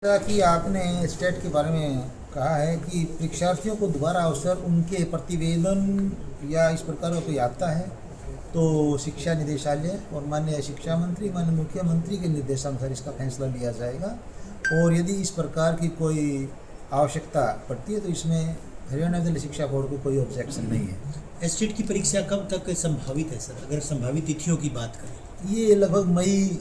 जैसा कि आपने स्टेट के बारे में कहा है कि परीक्षार्थियों को दोबारा अवसर उनके प्रतिवेदन या इस प्रकार का कोई आता है तो शिक्षा निदेशालय और माननीय शिक्षा मंत्री माननीय मुख्यमंत्री के निर्देशानुसार इसका फैसला लिया जाएगा। और यदि इस प्रकार की कोई आवश्यकता पड़ती है तो इसमें हरियाणा विद्यालय शिक्षा बोर्ड को कोई ऑब्जेक्शन नहीं है। एसटेट की परीक्षा कब तक संभावित है सर, अगर संभावित तिथियों की बात करें? ये लगभग मई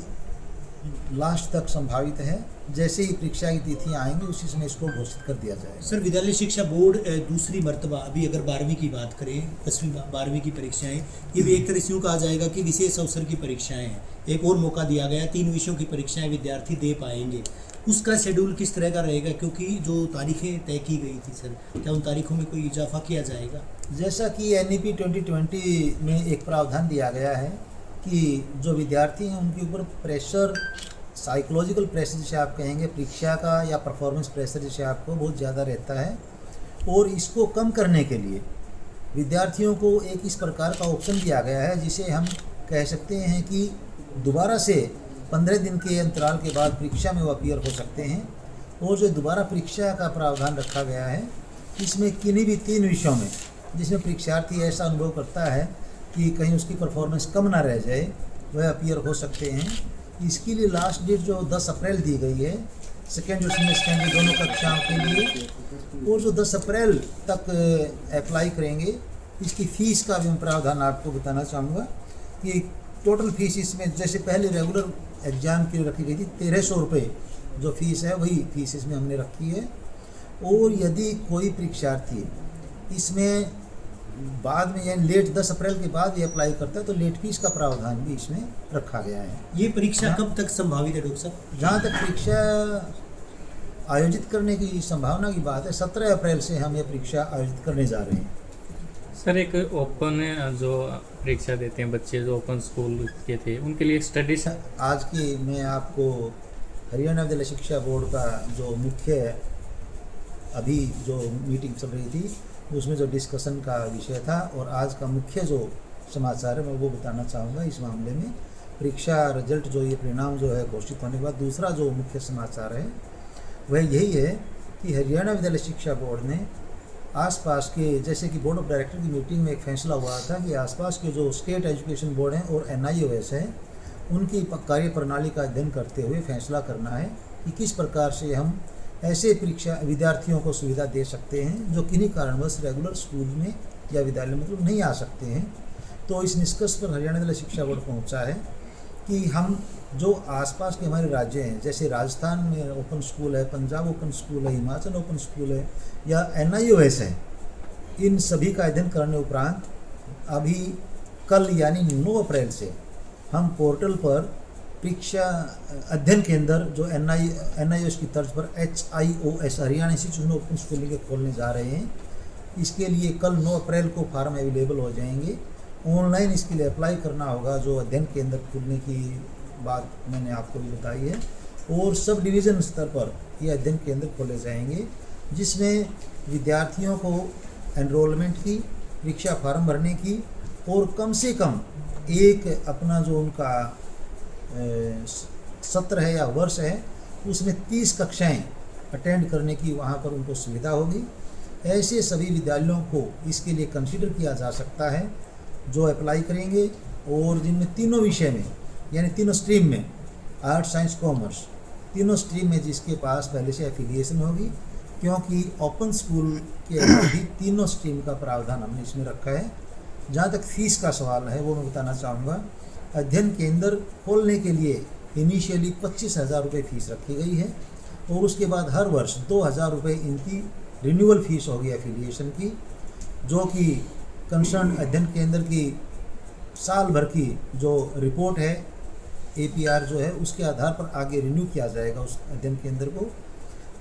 लास्ट तक संभावित है। जैसे ही परीक्षा की तिथियां आएंगी उसी समय इसको घोषित कर दिया जाएगा। सर, विद्यालय शिक्षा बोर्ड दूसरी मर्तबा अभी अगर 12वीं की बात करें, 10वीं 12वीं की परीक्षाएं, ये भी एक तरह से यूँ कहा जाएगा कि विशेष अवसर की परीक्षाएं हैं। एक और मौका दिया गया, 3 विषयों की परीक्षाएं विद्यार्थी दे पाएंगे। उसका शेड्यूल किस तरह का रहेगा, क्योंकि जो तारीखें तय की गई थी सर, क्या उन तारीखों में कोई इजाफा किया जाएगा? जैसा कि NEP 2020 में एक प्रावधान दिया गया है कि जो विद्यार्थी हैं उनके ऊपर प्रेशर, साइकोलॉजिकल प्रेशर जिसे आप कहेंगे, परीक्षा का या परफॉर्मेंस प्रेशर जिसे आपको बहुत ज़्यादा रहता है, और इसको कम करने के लिए विद्यार्थियों को एक इस प्रकार का ऑप्शन दिया गया है जिसे हम कह सकते हैं कि दोबारा से 15 दिन के अंतराल के बाद परीक्षा में वो अपीयर हो सकते हैं। और जो दोबारा परीक्षा का प्रावधान रखा गया है इसमें किन्हीं भी 3 विषयों में जिसमें परीक्षार्थी ऐसा अनुभव करता है कि कहीं उसकी परफॉर्मेंस कम ना रह जाए, वह अपीयर हो सकते हैं। इसके लिए लास्ट डेट जो 10 अप्रैल दी गई है सेकेंड और सीनियर सेकेंडरी दोनों कक्षाओं के लिए, और जो 10 अप्रैल तक अप्लाई करेंगे इसकी फ़ीस का भी मैं प्रावधान आपको बताना चाहूँगा कि टोटल फ़ीस इसमें जैसे पहले रेगुलर एग्ज़ाम के लिए रखी गई थी 1300 रुपये जो फ़ीस है वही फ़ीस इसमें हमने रखी है। और यदि कोई परीक्षार्थी इसमें बाद में यानी लेट 10 अप्रैल के बाद ये अप्लाई करता है तो लेट फीस का प्रावधान भी इसमें रखा गया है। ये परीक्षा कब तक संभावित है डॉक्टर साहब? जहाँ तक परीक्षा आयोजित करने की संभावना की बात है 17 अप्रैल से हम ये परीक्षा आयोजित करने जा रहे हैं। सर, एक ओपन जो परीक्षा देते हैं बच्चे जो ओपन स्कूल के थे उनके लिए स्टडी आज की मैं आपको हरियाणा विद्यालय शिक्षा बोर्ड का जो मुख्य अभी जो मीटिंग चल रही थी उसमें जो डिस्कशन का विषय था और आज का मुख्य जो समाचार है मैं वो बताना चाहूँगा। इस मामले में परीक्षा रिजल्ट जो ये परिणाम जो है घोषित होने के बाद दूसरा जो मुख्य समाचार है वह यही है कि हरियाणा विद्यालय शिक्षा बोर्ड ने आसपास के, जैसे कि बोर्ड ऑफ डायरेक्टर की मीटिंग में एक फैसला हुआ था कि आसपास के जो स्टेट एजुकेशन बोर्ड हैं और NIOS है उनकी कार्य प्रणाली का अध्ययन करते हुए फैसला करना है कि किस प्रकार से हम ऐसे परीक्षा विद्यार्थियों को सुविधा दे सकते हैं जो किन्हीं कारणवश रेगुलर स्कूल में या विद्यालय में मतलब नहीं आ सकते हैं। तो इस निष्कर्ष पर हरियाणा विद्यालय शिक्षा बोर्ड पहुंचा है कि हम जो आसपास के हमारे राज्य हैं, जैसे राजस्थान में ओपन स्कूल है, पंजाब ओपन स्कूल है, हिमाचल ओपन स्कूल है या NIOS है, इन सभी का अध्ययन करने उपरांत अभी कल यानी 9 अप्रैल से हम पोर्टल पर परीक्षा अध्ययन केंद्र जो NIOS की तर्ज पर HIOS Haryana institute open schooling के खोलने जा रहे हैं। इसके लिए कल 9 अप्रैल को फार्म अवेलेबल हो जाएंगे। ऑनलाइन इसके लिए अप्लाई करना होगा। जो अध्ययन केंद्र खुलने की बात मैंने आपको भी बताई है, और सब डिवीज़न स्तर पर ये अध्ययन केंद्र खोले जाएंगे जिसमें विद्यार्थियों को एनरोलमेंट की, परीक्षा फार्म भरने की और कम से कम एक अपना जो उनका सत्र है या वर्ष है उसमें 30 कक्षाएं अटेंड करने की वहाँ पर उनको सुविधा होगी। ऐसे सभी विद्यालयों को इसके लिए कंसीडर किया जा सकता है जो अप्लाई करेंगे और जिनमें तीनों विषय में यानी तीनों स्ट्रीम में आर्ट, साइंस, कॉमर्स तीनों स्ट्रीम में जिसके पास पहले से एफिलिएशन होगी, क्योंकि ओपन स्कूल के भी तीनों स्ट्रीम का प्रावधान हमने इसमें रखा है। जहाँ तक फीस का सवाल है वो मैं बताना चाहूँगा। अध्ययन केंद्र खोलने के लिए इनिशियली 25,000 रुपये फ़ीस रखी गई है और उसके बाद हर वर्ष 2,000 रुपये इनकी रिन्यूअल फ़ीस होगी एफिलिएशन की, जो कि कंसर्न अध्ययन केंद्र की साल भर की जो रिपोर्ट है APR जो है उसके आधार पर आगे रिन्यू किया जाएगा उस अध्ययन केंद्र को।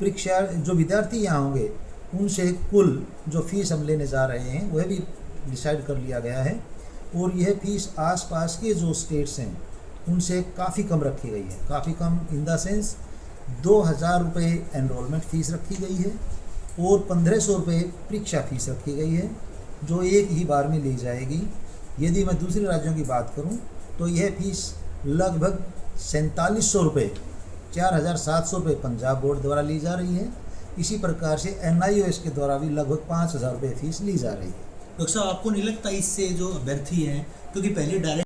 परीक्षा जो विद्यार्थी यहाँ होंगे उनसे कुल जो फ़ीस हम लेने जा रहे हैं वह भी डिसाइड कर लिया गया है, और यह फ़ीस आसपास के जो स्टेट्स हैं उनसे काफ़ी कम रखी गई है। काफ़ी कम इन द सेंस 2,000 रुपये एनरोलमेंट फ़ीस रखी गई है और 1,500 रुपये परीक्षा फ़ीस रखी गई है जो एक ही बार में ली जाएगी। यदि मैं दूसरे राज्यों की बात करूं तो यह फ़ीस लगभग 4700 रुपये 4,700 रुपये पंजाब बोर्ड द्वारा ली जा रही है। इसी प्रकार से NIOS के द्वारा भी लगभग 5,000 रुपये फीस ली जा रही है। डॉक्टर साहब, आपको नहीं लगता इससे जो अभ्यर्थी हैं, क्योंकि पहले डायरेक्ट